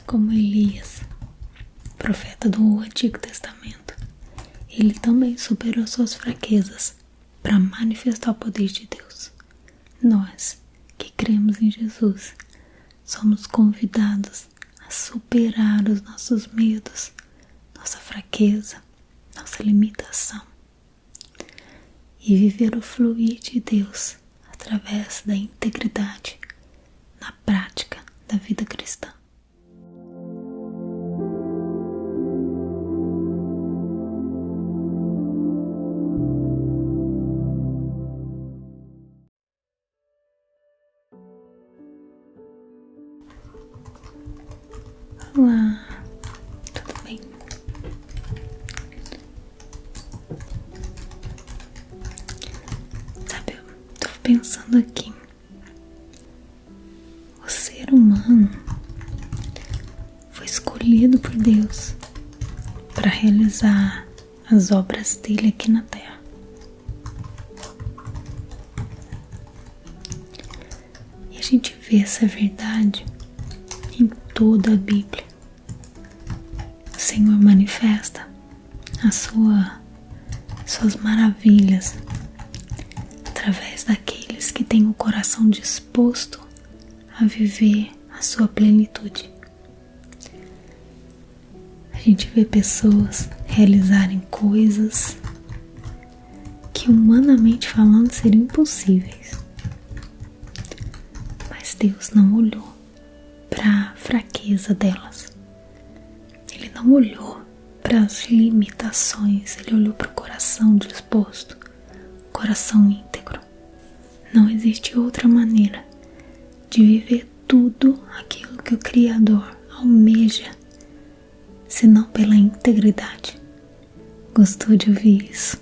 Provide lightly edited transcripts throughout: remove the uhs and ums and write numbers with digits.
como Elias, profeta do Antigo Testamento, ele também superou suas fraquezas para manifestar o poder de Deus. Nós, que cremos em Jesus, somos convidados a superar os nossos medos, nossa fraqueza, nossa limitação e viver o fluir de Deus através da integridade na prática da vida cristã. Olá, tudo bem? Sabe, eu tô pensando aqui, o ser humano foi escolhido por Deus para realizar as obras dele aqui na Terra. E a gente vê essa verdade em toda a Bíblia. O Senhor manifesta suas maravilhas através daqueles que têm o coração disposto a viver a sua plenitude. A gente vê pessoas realizarem coisas que humanamente falando seriam impossíveis, mas Deus não olhou para a fraqueza delas. Ele não olhou para as limitações, ele olhou para o coração disposto, o coração íntegro. Não existe outra maneira de viver tudo aquilo que o Criador almeja, senão pela integridade. Gostou de ouvir isso?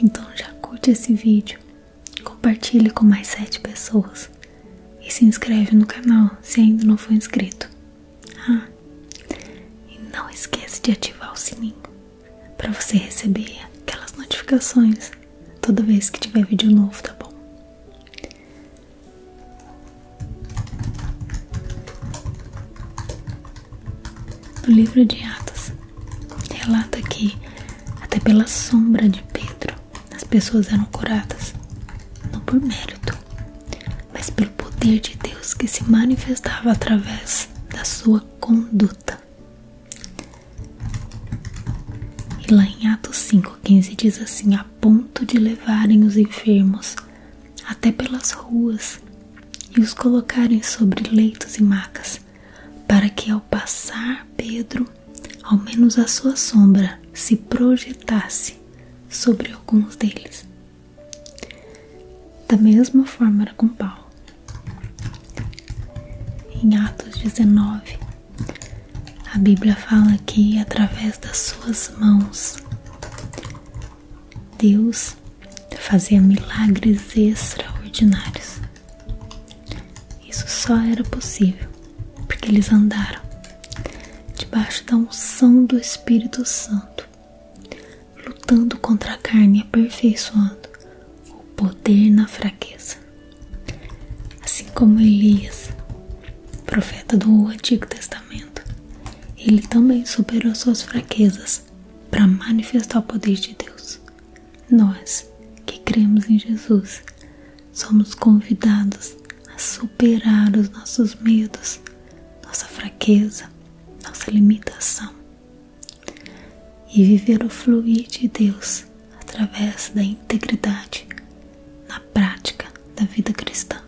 Então já curte esse vídeo, compartilhe com mais 7 pessoas. E se inscreve no canal se ainda não for inscrito. E não esquece de ativar o sininho para você receber aquelas notificações toda vez que tiver vídeo novo, tá bom? No livro de Atos, relata que até pela sombra de Pedro as pessoas eram curadas, não por mérito, mas pelo poder de Deus que se manifestava através da sua conduta. E lá em Atos 5:15 diz assim: a ponto de levarem os enfermos até pelas ruas e os colocarem sobre leitos e macas, para que ao passar Pedro, ao menos a sua sombra se projetasse sobre alguns deles. Da mesma forma era com Paulo. Em Atos 19, a Bíblia fala que através das suas mãos Deus fazia milagres extraordinários. Isso só era possível porque eles andaram debaixo da unção do Espírito Santo, lutando contra a carne e aperfeiçoando o poder na fraqueza. Assim como Elias, profeta do Antigo Testamento, ele também superou suas fraquezas para manifestar o poder de Deus. Nós, que cremos em Jesus, somos convidados a superar os nossos medos, nossa fraqueza, nossa limitação e viver o fluir de Deus através da integridade na prática da vida cristã.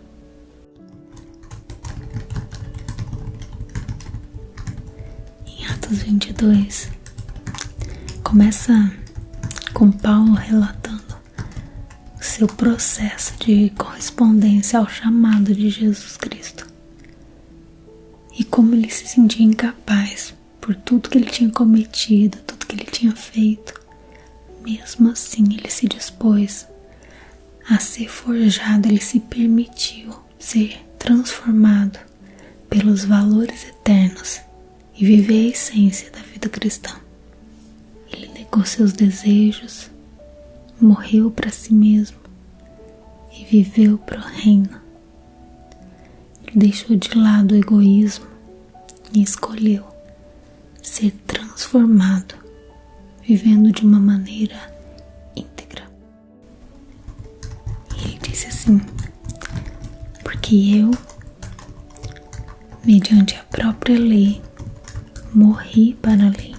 Em Atos 22 começa com Paulo relatando o seu processo de correspondência ao chamado de Jesus Cristo e como ele se sentia incapaz por tudo que ele tinha cometido, tudo que ele tinha feito. Mesmo assim ele se dispôs a ser forjado, ele se permitiu ser transformado pelos valores eternos e viver a essência da vida cristã. Ele negou seus desejos, morreu para si mesmo e viveu para o reino. Ele deixou de lado o egoísmo, e escolheu ser transformado, vivendo de uma maneira íntegra. E ele disse assim: porque eu, mediante a própria lei, morri para a lei,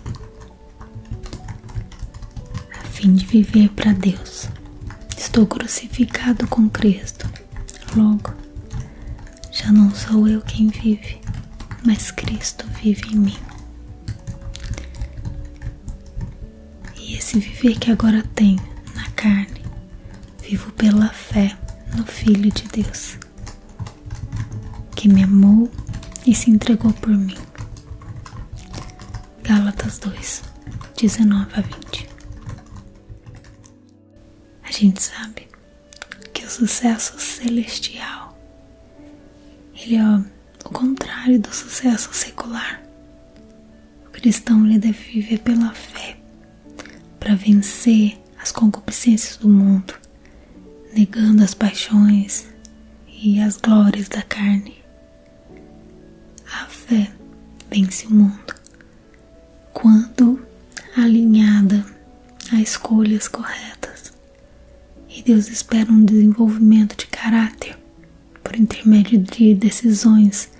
a fim de viver para Deus. Estou crucificado com Cristo. Logo, já não sou eu quem vive, mas Cristo vive em mim. E esse viver que agora tenho na carne, vivo pela fé no Filho de Deus, que me amou e se entregou por mim. Gálatas 2, 19 a 20. A gente sabe que o sucesso celestial, ele é o contrário do sucesso secular. O cristão, ele deve viver pela fé para vencer as concupiscências do mundo, negando as paixões e as glórias da carne. A fé vence o mundo quando alinhada a escolhas corretas. E Deus espera um desenvolvimento de caráter por intermédio de decisões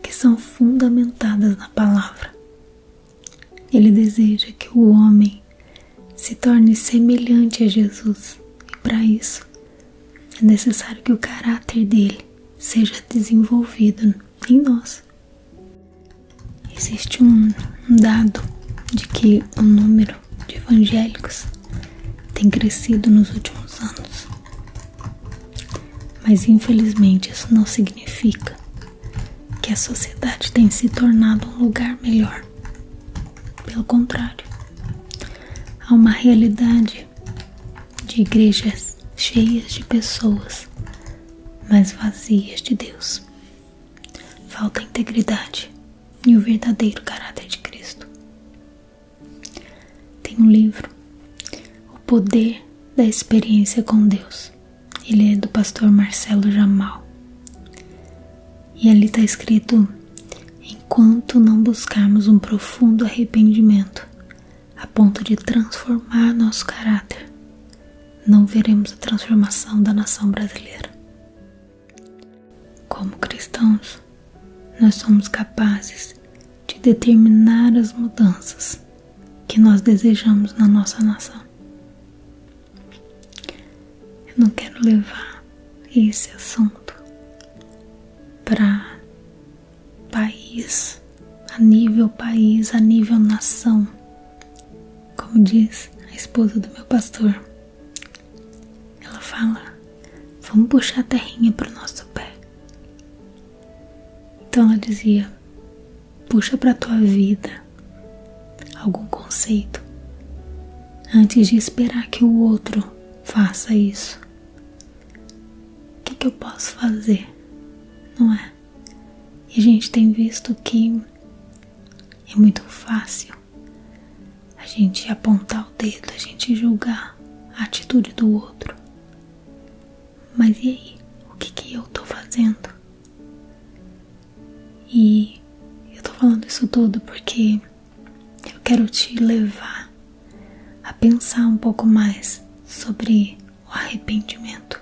que são fundamentadas na palavra. Ele deseja que o homem se torne semelhante a Jesus, e para isso é necessário que o caráter dele seja desenvolvido em nós. Existe um dado de que o número de evangélicos tem crescido nos últimos anos. Mas infelizmente isso não significa que a sociedade tem se tornado um lugar melhor. Pelo contrário, há uma realidade de igrejas cheias de pessoas, mas vazias de Deus. Falta integridade e o verdadeiro caráter de Cristo. Tem um livro, O Poder da Experiência com Deus. Ele é do pastor Marcelo Jamal. E ali está escrito: enquanto não buscarmos um profundo arrependimento a ponto de transformar nosso caráter, não veremos a transformação da nação brasileira. Como cristãos, nós somos capazes de determinar as mudanças que nós desejamos na nossa nação. Eu não quero levar esse assunto para país, a nível nação. Como diz a esposa do meu pastor, ela fala: vamos puxar a terrinha para o nosso pé. Então ela dizia: puxa para a tua vida algum conceito antes de esperar que o outro faça isso. O que eu posso fazer? Não é? E a gente tem visto que é muito fácil a gente apontar o dedo, a gente julgar a atitude do outro. Mas e aí? O que eu tô fazendo? E eu tô falando isso tudo porque eu quero te levar a pensar um pouco mais sobre o arrependimento.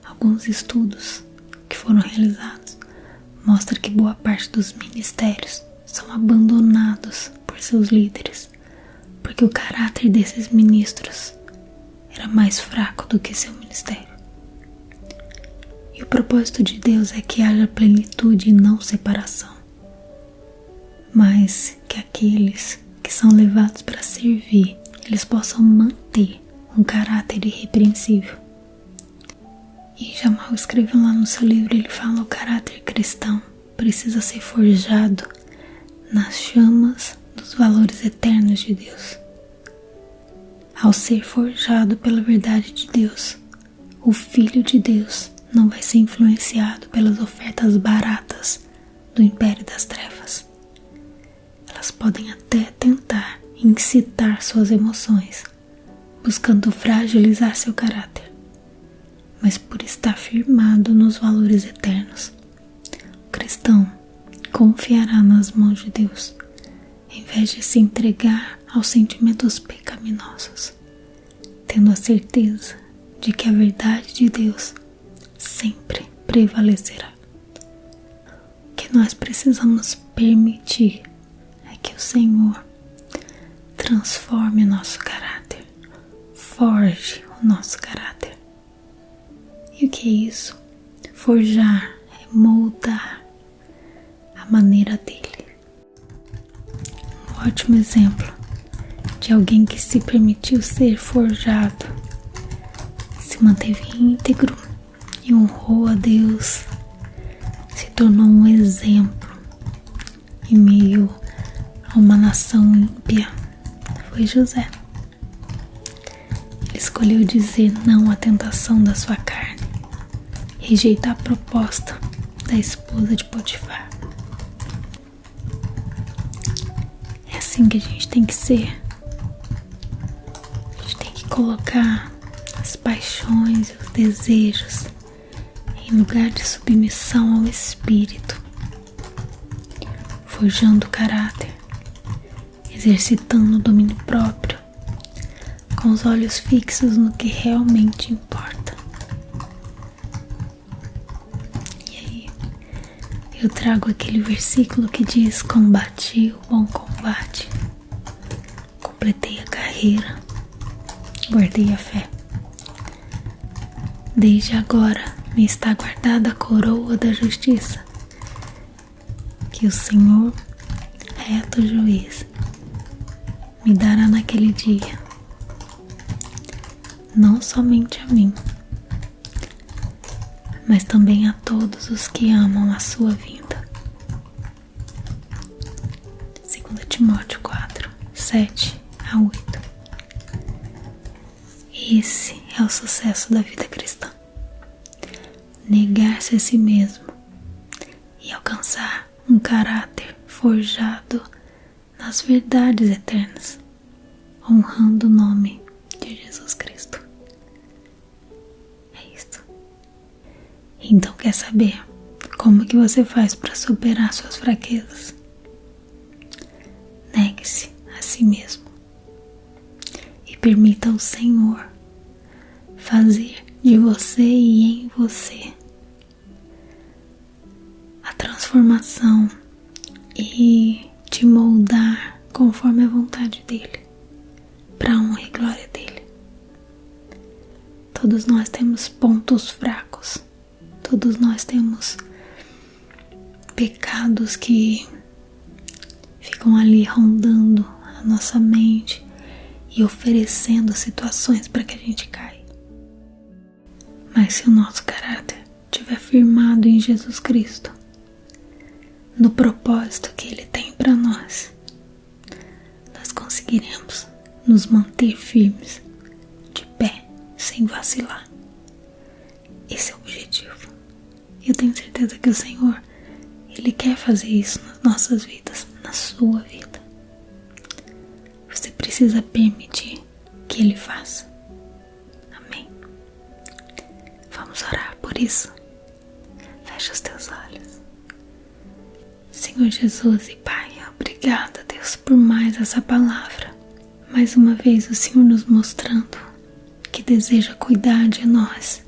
Alguns estudos que foram realizados mostram que boa parte dos ministérios são abandonados por seus líderes, porque o caráter desses ministros era mais fraco do que seu ministério. E o propósito de Deus é que haja plenitude e não separação, mas que aqueles que são levados para servir, eles possam manter um caráter irrepreensível. E Jamal escreveu lá no seu livro, ele fala: o caráter cristão precisa ser forjado nas chamas dos valores eternos de Deus. Ao ser forjado pela verdade de Deus, o Filho de Deus não vai ser influenciado pelas ofertas baratas do império das trevas. Elas podem até tentar incitar suas emoções, buscando fragilizar seu caráter, mas por estar firmado nos valores eternos, o cristão, confiará nas mãos de Deus, em vez de se entregar aos sentimentos pecaminosos, tendo a certeza de que a verdade de Deus sempre prevalecerá. O que nós precisamos permitir é que o Senhor transforme o nosso caráter, forge o nosso caráter. E o que é isso? Forjar é moldar a maneira dele. Um ótimo exemplo de alguém que se permitiu ser forjado, se manteve íntegro e honrou a Deus, se tornou um exemplo em meio a uma nação ímpia, foi José. Ele escolheu dizer não à tentação da sua carne, rejeitar a proposta da esposa de Potifar. É assim que a gente tem que ser. A gente tem que colocar as paixões e os desejos em lugar de submissão ao Espírito, forjando o caráter, exercitando o domínio próprio, com os olhos fixos no que realmente importa. E aí, eu trago aquele versículo que diz: combati o bom combate, completei a carreira, guardei a fé. Desde agora me está guardada a coroa da justiça, que o Senhor, reto juiz, me dará naquele dia, não somente a mim, mas também a todos os que amam a sua vinda. 2 Timóteo 4, 7 a 8. Esse é o sucesso da vida cristã. Negar-se a si mesmo e alcançar um caráter forjado nas verdades eternas, honrando o nome de Jesus Cristo. É isso. Então, quer saber como que você faz para superar suas fraquezas? Negue-se a si mesmo e permita ao Senhor fazer de você e em você a transformação e te moldar conforme a vontade dele, para a honra e glória dele. Todos nós temos pontos fracos, todos nós temos pecados que ficam ali rondando a nossa mente e oferecendo situações para que a gente caia. Mas se o nosso caráter estiver firmado em Jesus Cristo, no propósito que Ele tem para nós, nós conseguiremos nos manter firmes, de pé, sem vacilar. Esse é o objetivo. Eu tenho certeza que o Senhor, Ele quer fazer isso nas nossas vidas, na sua vida. Você precisa permitir que Ele faça. Amém? Vamos orar por isso. Fecha os teus olhos. Senhor Jesus e Pai, obrigada, Deus, por mais essa palavra. Mais uma vez o Senhor nos mostrando que deseja cuidar de nós,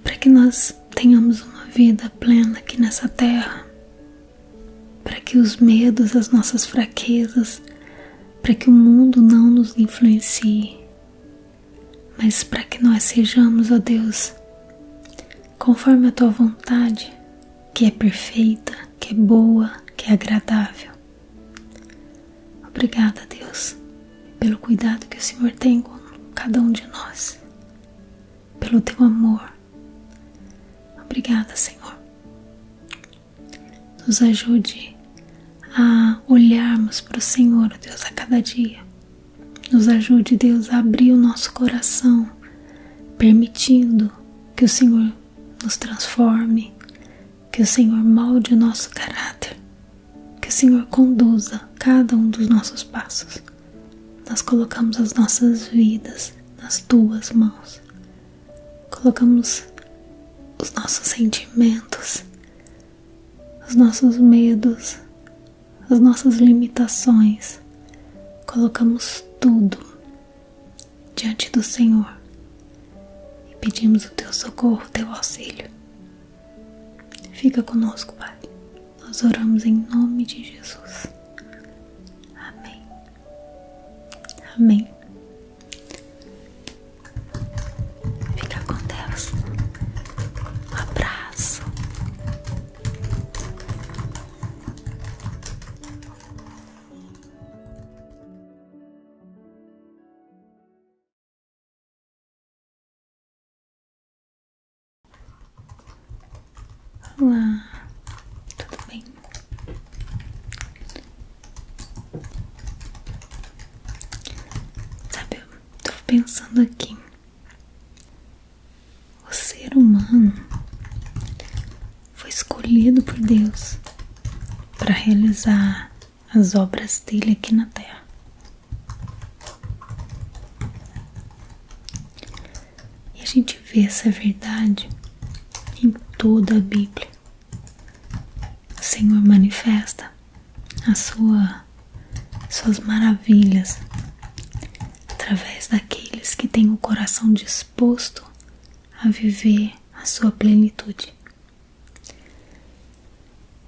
para que nós tenhamos uma vida plena aqui nessa terra, para que os medos, as nossas fraquezas, para que o mundo não nos influencie, mas para que nós sejamos, ó Deus, conforme a Tua vontade, que é perfeita, que é boa, que é agradável. Obrigada, Deus, pelo cuidado que o Senhor tem com cada um de nós, pelo Teu amor. Obrigada, Senhor. Nos ajude a olharmos para o Senhor, Deus, a cada dia. Nos ajude, Deus, a abrir o nosso coração, permitindo que o Senhor nos transforme, que o Senhor molde o nosso caráter, que o Senhor conduza cada um dos nossos passos. Nós colocamos as nossas vidas nas Tuas mãos. Colocamos os nossos sentimentos, os nossos medos, as nossas limitações, colocamos tudo diante do Senhor e pedimos o teu socorro, o teu auxílio. Fica conosco, Pai. Nós oramos em nome de Jesus. Amém. Amém. Fica com Deus. Um abraço. Olá, tudo bem? Sabe, eu tô pensando aqui. O ser humano foi escolhido por Deus para realizar as obras dele aqui na Terra. E a gente vê essa verdade em toda a Bíblia. O Senhor manifesta suas maravilhas através daqueles que têm o coração disposto a viver a sua plenitude.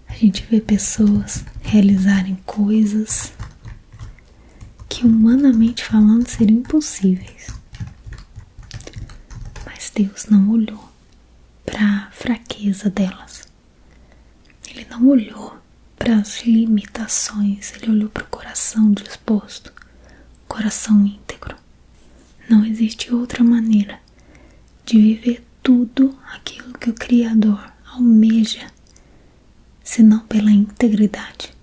A gente vê pessoas realizarem coisas que humanamente falando seriam impossíveis. Mas Deus não olhou para a fraqueza delas. Ele não olhou para as limitações, ele olhou para o coração disposto, coração íntegro. Não existe outra maneira de viver tudo aquilo que o Criador almeja, senão pela integridade.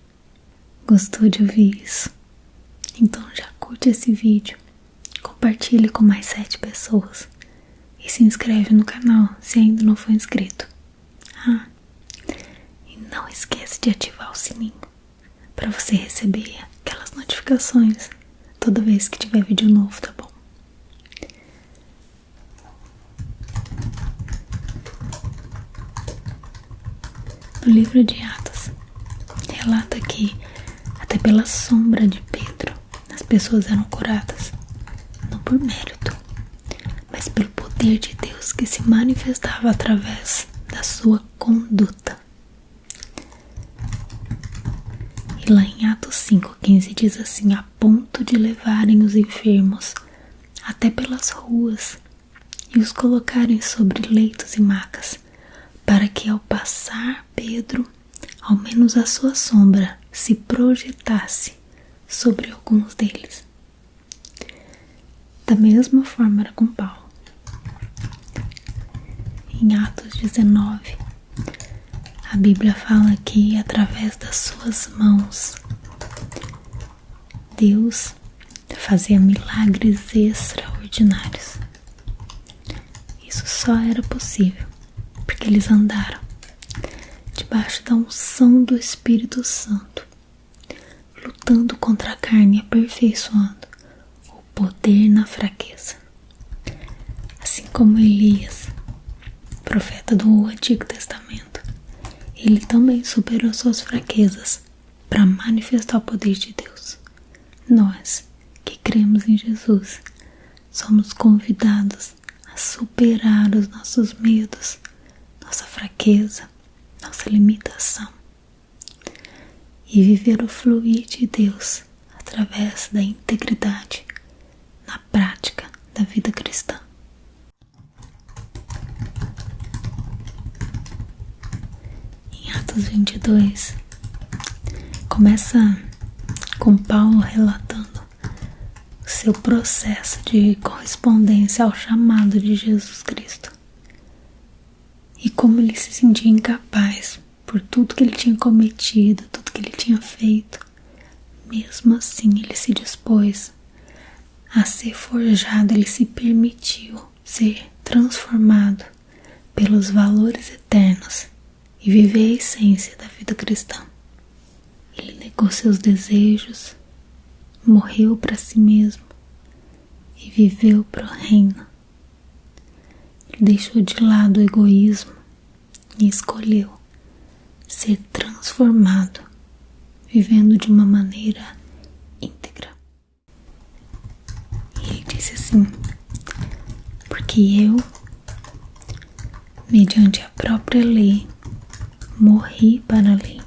Gostou de ouvir isso? Então já curte esse vídeo, compartilhe com mais 7 pessoas e se inscreve no canal se ainda não for inscrito. E não esquece de ativar o sininho para você receber aquelas notificações toda vez que tiver vídeo novo, tá bom? No livro de Atos, relata que até pela sombra de Pedro as pessoas eram curadas, não por mérito, mas pelo poder de Deus que se manifestava através da sua conduta. E lá em Atos 5,15 diz assim: a ponto de levarem os enfermos até pelas ruas e os colocarem sobre leitos e macas, para que ao passar Pedro, ao menos a sua sombra se projetasse sobre alguns deles. Da mesma forma era com Paulo. Em Atos 19, a Bíblia fala que através das suas mãos Deus fazia milagres extraordinários. Isso só era possível porque eles andaram debaixo da unção do Espírito Santo, lutando contra a carne e aperfeiçoando o poder na fraqueza. Assim como Elias, profeta do Antigo Testamento, ele também superou suas fraquezas para manifestar o poder de Deus. Nós que cremos em Jesus somos convidados a superar os nossos medos, nossa fraqueza, nossa limitação e viver o fluir de Deus através da integridade na prática da vida cristã. Em Atos 22 começa com Paulo relatando o seu processo de correspondência ao chamado de Jesus Cristo e como ele se sentia incapaz por tudo que ele tinha cometido, tudo que ele tinha feito. Mesmo assim ele se dispôs a ser forjado, ele se permitiu ser transformado pelos valores eternos e viver a essência da vida cristã. Ele negou seus desejos, morreu para si mesmo e viveu para o reino. Ele deixou de lado o egoísmo e escolheu ser transformado, vivendo de uma maneira íntegra. E ele disse assim: porque eu, mediante a própria lei, morri para a lei,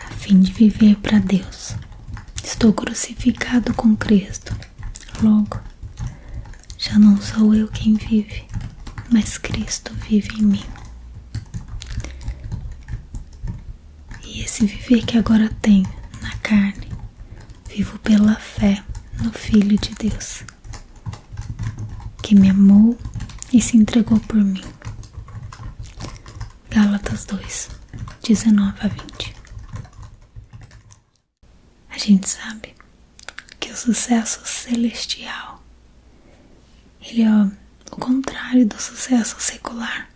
a fim de viver para Deus. Estou crucificado com Cristo. Logo, já não sou eu quem vive, mas Cristo vive em mim. E esse viver que agora tenho na carne, vivo pela fé no Filho de Deus, que me amou e se entregou por mim. Gálatas 2, 19 a 20. A gente sabe que o sucesso celestial, ele é o contrário do sucesso secular.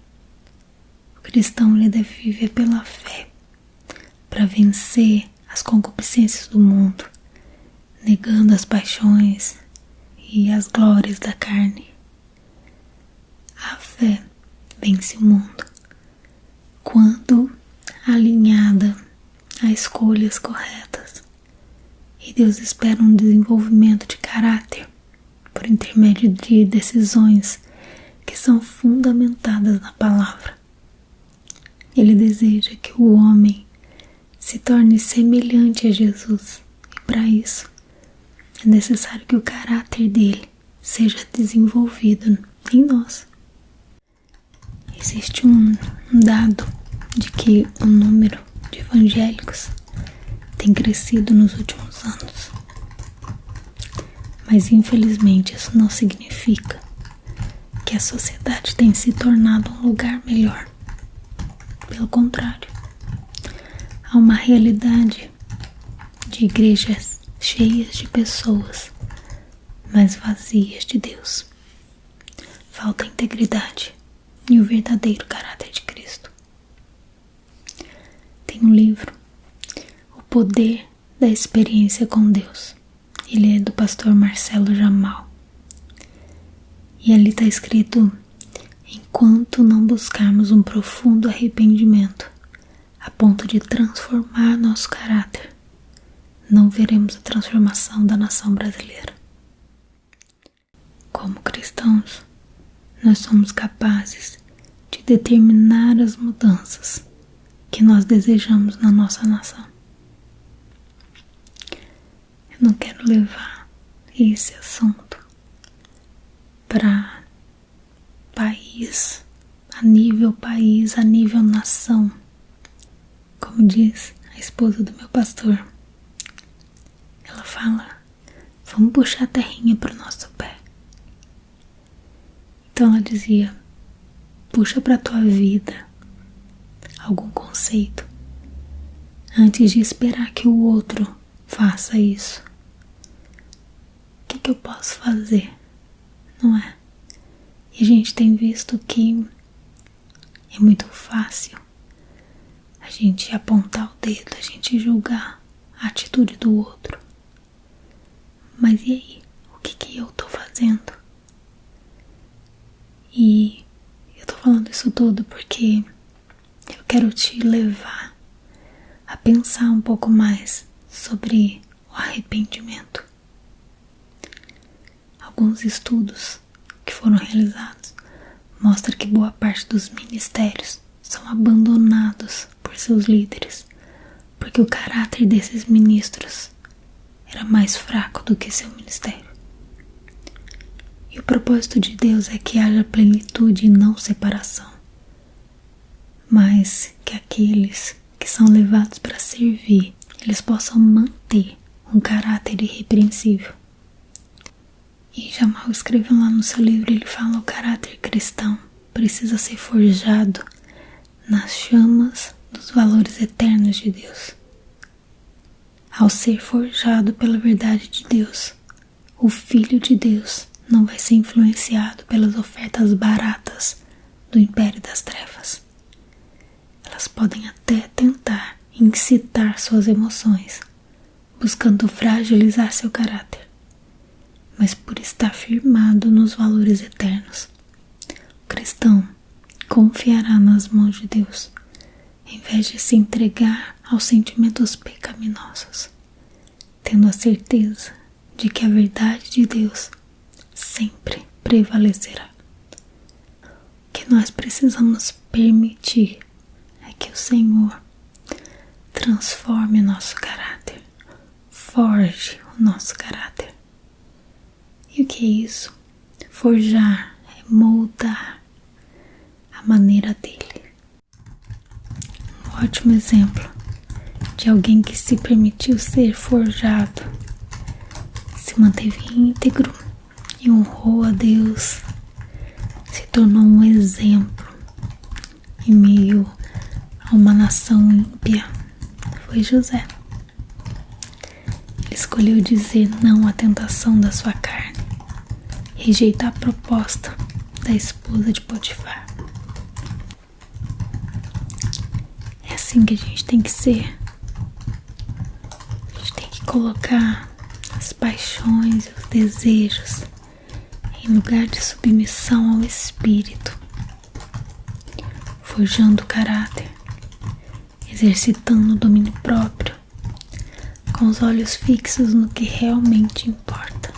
O cristão, ele deve viver pela fé para vencer as concupiscências do mundo, negando as paixões e as glórias da carne. A fé vence o mundo quando alinhada a escolhas corretas. E Deus espera um desenvolvimento de caráter por intermédio de decisões que são fundamentadas na palavra. Ele deseja que o homem se torne semelhante a Jesus. E para isso é necessário que o caráter dele seja desenvolvido em nós. Existe um dado de que o número de evangélicos tem crescido nos últimos anos. Mas infelizmente isso não significa que a sociedade tem se tornado um lugar melhor. Pelo contrário, há uma realidade de igrejas cheias de pessoas, mas vazias de Deus. Falta integridade e o verdadeiro caráter de Cristo. Tem um livro, O Poder da Experiência com Deus. Ele é do pastor Marcelo Jamal. E ali está escrito: enquanto não buscarmos um profundo arrependimento a ponto de transformar nosso caráter, não veremos a transformação da nação brasileira. Como cristãos, nós somos capazes de determinar as mudanças que nós desejamos na nossa nação. Eu não quero levar esse assunto para país, a nível nação. Como diz a esposa do meu pastor, ela fala: vamos puxar a terrinha para o nosso pé. Então ela dizia: puxa para a tua vida algum conceito antes de esperar que o outro faça isso. O que eu posso fazer? Não é? E a gente tem visto que é muito fácil a gente apontar o dedo, a gente julgar a atitude do outro. Mas e aí? O que eu tô fazendo? E eu tô falando isso tudo porque eu quero te levar a pensar um pouco mais sobre o arrependimento. Alguns estudos que foram realizados mostram que boa parte dos ministérios são abandonados por seus líderes, porque o caráter desses ministros era mais fraco do que seu ministério. E o propósito de Deus é que haja plenitude e não separação, mas que aqueles que são levados para servir, eles possam manter um caráter irrepreensível. E Jamal escreveu lá no seu livro, ele fala: o caráter cristão precisa ser forjado nas chamas dos valores eternos de Deus. Ao ser forjado pela verdade de Deus, o Filho de Deus não vai ser influenciado pelas ofertas baratas do império das trevas. Elas podem até tentar incitar suas emoções, buscando fragilizar seu caráter, mas por estar firmado nos valores eternos, o cristão confiará nas mãos de Deus, em vez de se entregar aos sentimentos pecaminosos, tendo a certeza de que a verdade de Deus sempre prevalecerá. O que nós precisamos permitir é que o Senhor transforme o nosso caráter, forge o nosso caráter. E o que é isso? Forjar é moldar a maneira dele. Um ótimo exemplo de alguém que se permitiu ser forjado, se manteve íntegro e honrou a Deus, se tornou um exemplo em meio a uma nação ímpia, foi José. Ele escolheu dizer não à tentação da sua carne, rejeitar a proposta da esposa de Potifar. É assim que a gente tem que ser. A gente tem que colocar as paixões e os desejos em lugar de submissão ao Espírito, forjando o caráter, exercitando o domínio próprio, com os olhos fixos no que realmente importa.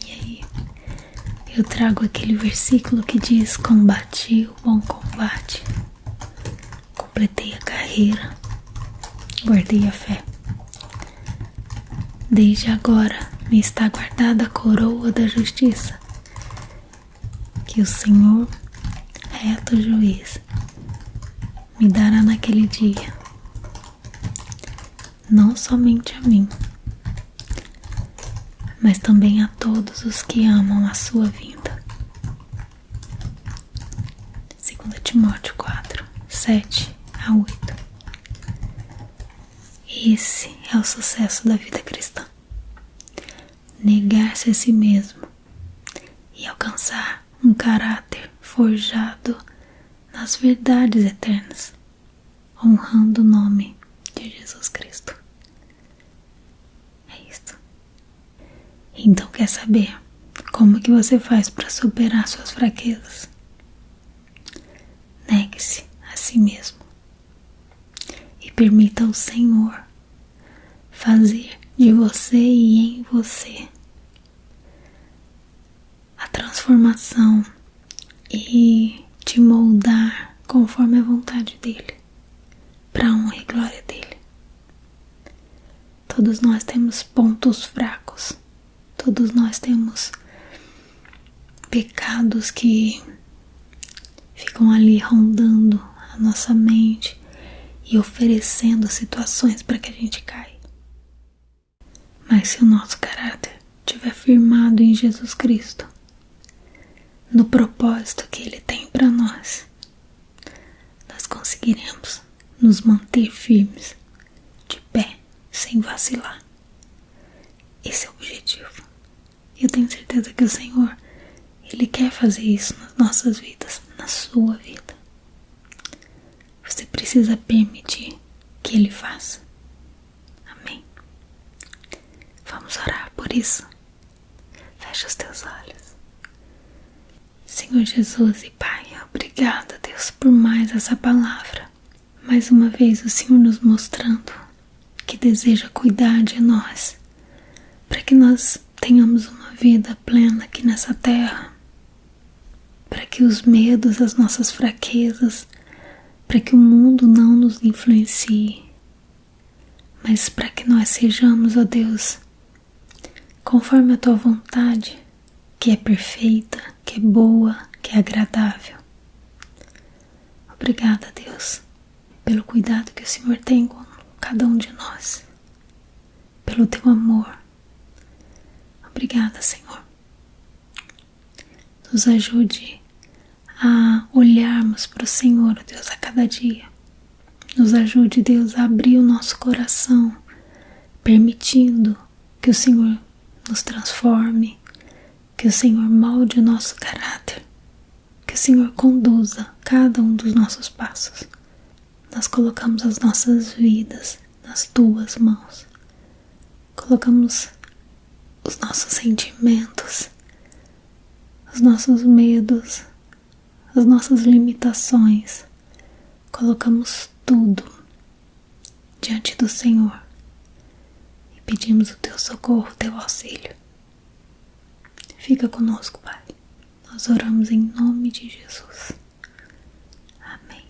E aí, eu trago aquele versículo que diz: combati o bom combate, completei a carreira, guardei a fé. Desde agora me está guardada a coroa da justiça, que o Senhor, reto juiz, me dará naquele dia, não somente a mim, mas também a todos os que amam a sua vinda. 2 Timóteo 4, 7 a 8. Esse é o sucesso da vida cristã. Negar-se a si mesmo e alcançar um caráter forjado nas verdades eternas, honrando o nome de Jesus Cristo. É isso. Então, quer saber como que você faz para superar suas fraquezas? Negue-se a si mesmo e permita ao Senhor fazer de você e em você a transformação e te moldar conforme a vontade dele, para a honra e glória dele. Todos nós temos pontos fracos, todos nós temos pecados que ficam ali rondando a nossa mente e oferecendo situações para que a gente caia. Mas se o nosso caráter estiver firmado em Jesus Cristo, no propósito que Ele tem para nós, nós conseguiremos nos manter firmes, de pé, sem vacilar. Esse é o objetivo. Eu tenho certeza que o Senhor, Ele quer fazer isso nas nossas vidas, na sua vida. Você precisa permitir que Ele faça. Amém. Vamos orar por isso. Fecha os teus olhos. Senhor Jesus e Pai, obrigada, Deus, por mais essa palavra. Mais uma vez o Senhor nos mostrando que deseja cuidar de nós, para que nós tenhamos uma vida plena aqui nessa terra, para que os medos, as nossas fraquezas, para que o mundo não nos influencie, mas para que nós sejamos, ó Deus, conforme a Tua vontade, que é perfeita, que é boa, que é agradável. Obrigada, Deus, pelo cuidado que o Senhor tem com cada um de nós, pelo Teu amor. Obrigada, Senhor. Nos ajude a olharmos para o Senhor, Deus, a cada dia. Nos ajude, Deus, a abrir o nosso coração, permitindo que o Senhor nos transforme, que o Senhor molde o nosso caráter, que o Senhor conduza cada um dos nossos passos. Nós colocamos as nossas vidas nas Tuas mãos. Colocamos os nossos sentimentos, os nossos medos, as nossas limitações, colocamos tudo diante do Senhor e pedimos o teu socorro, o teu auxílio. Fica conosco, Pai. Nós oramos em nome de Jesus. Amém.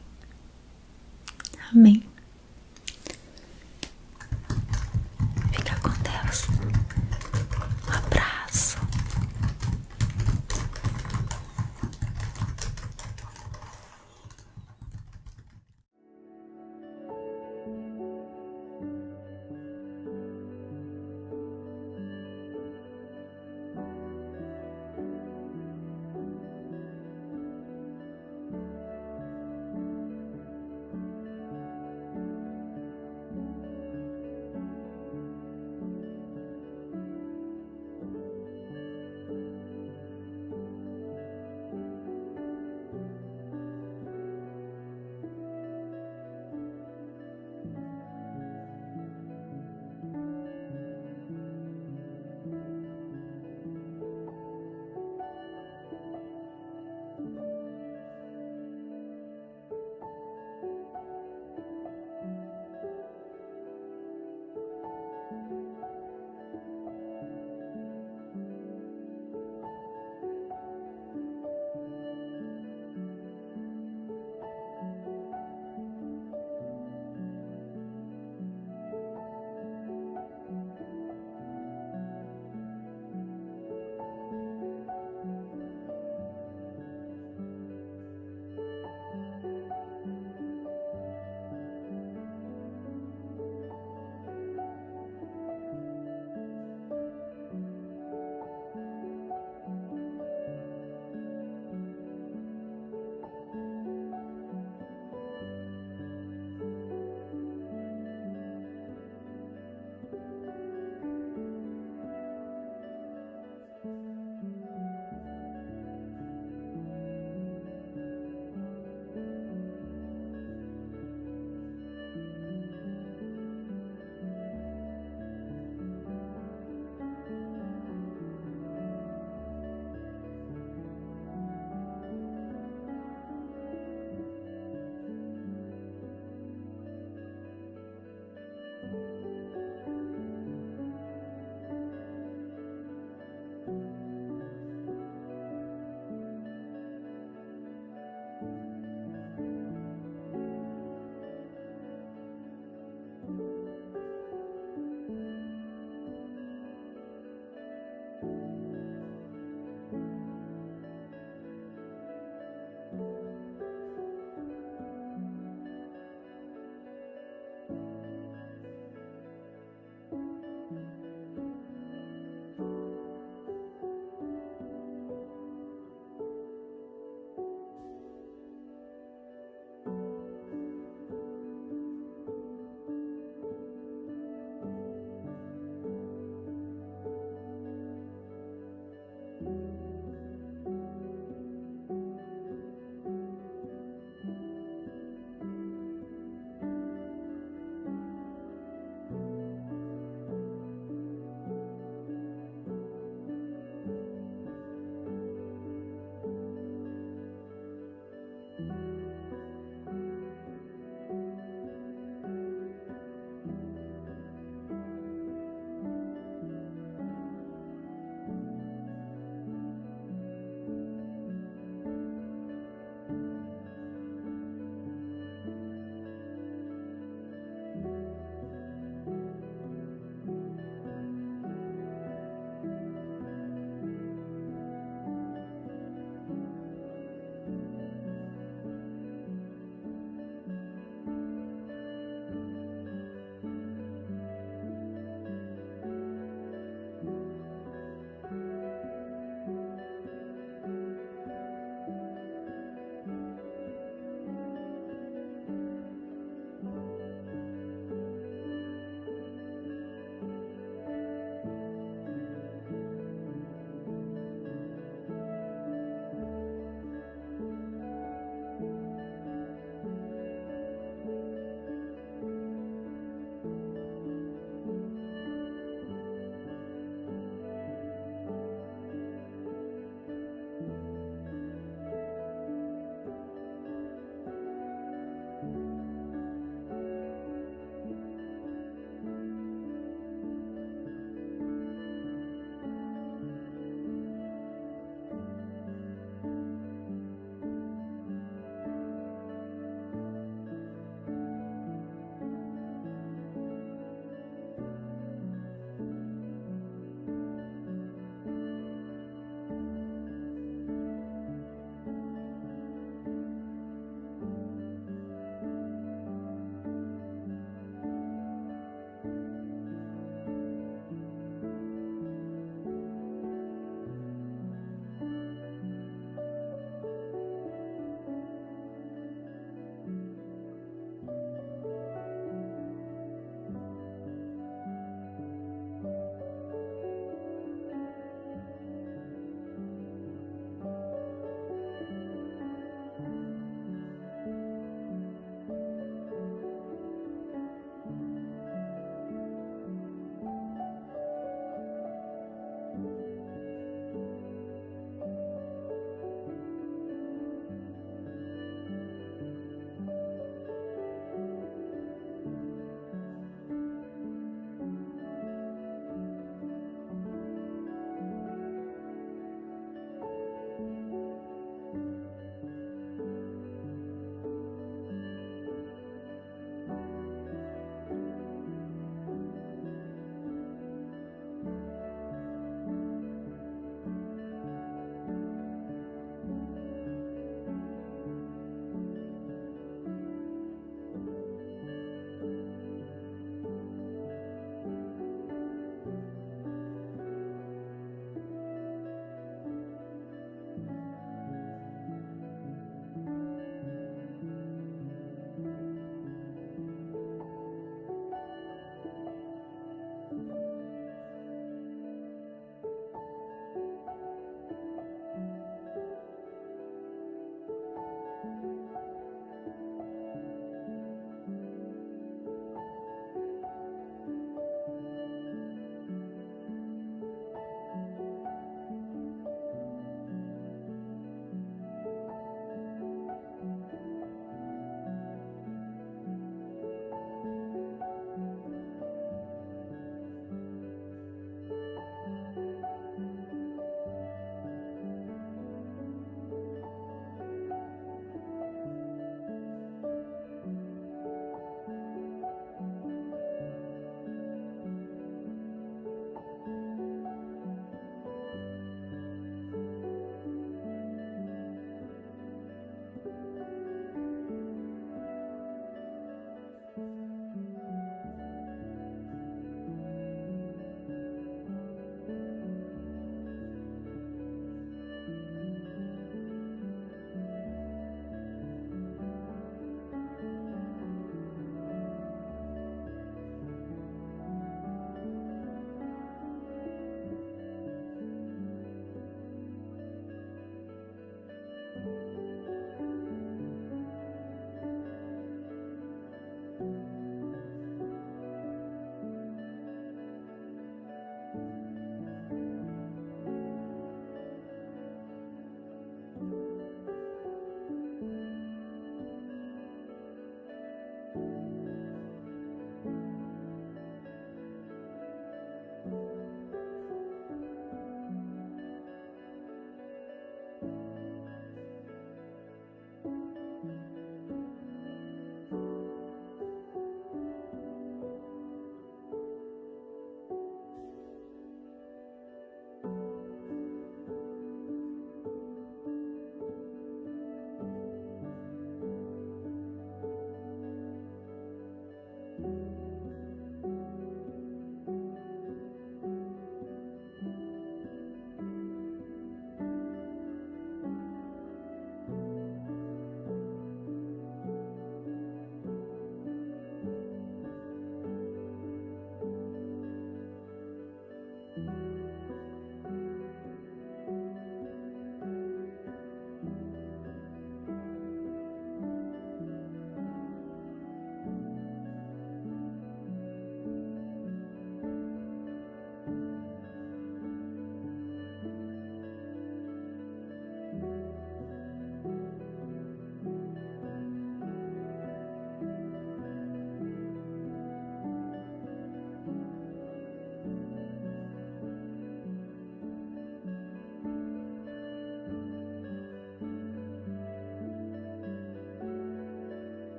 Amém.